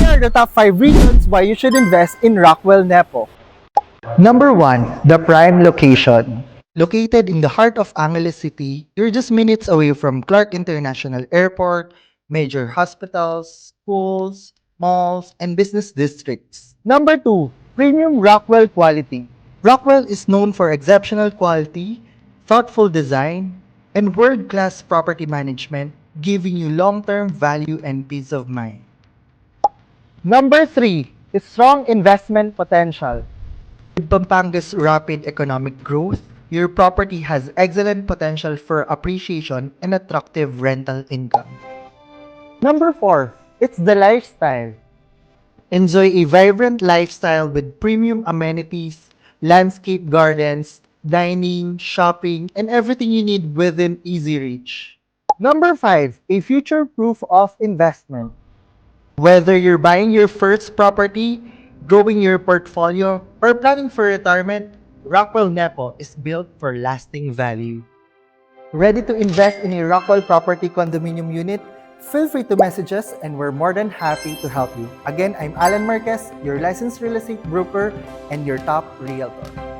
are the top 5 reasons why you should invest in Rockwell Nepo. Number 1, the prime location. Located in the heart of Angeles City, you're just minutes away from Clark International Airport, major hospitals, schools, malls, and business districts. Number 2, premium Rockwell quality. Rockwell is known for exceptional quality, thoughtful design, and world-class property management, giving you long-term value and peace of mind. Number 3, strong investment potential. With Pampanga's rapid economic growth, your property has excellent potential for appreciation and attractive rental income. Number 4, it's the lifestyle. Enjoy a vibrant lifestyle with premium amenities, landscape gardens, dining, shopping, and everything you need within easy reach. Number 5, a future proof of investment. Whether you're buying your first property, growing your portfolio, or planning for retirement, Rockwell Nepo is built for lasting value. Ready to invest in a Rockwell property condominium unit? Feel free to message us and we're more than happy to help you. Again, I'm Alan Marquez, your licensed real estate broker and your top realtor.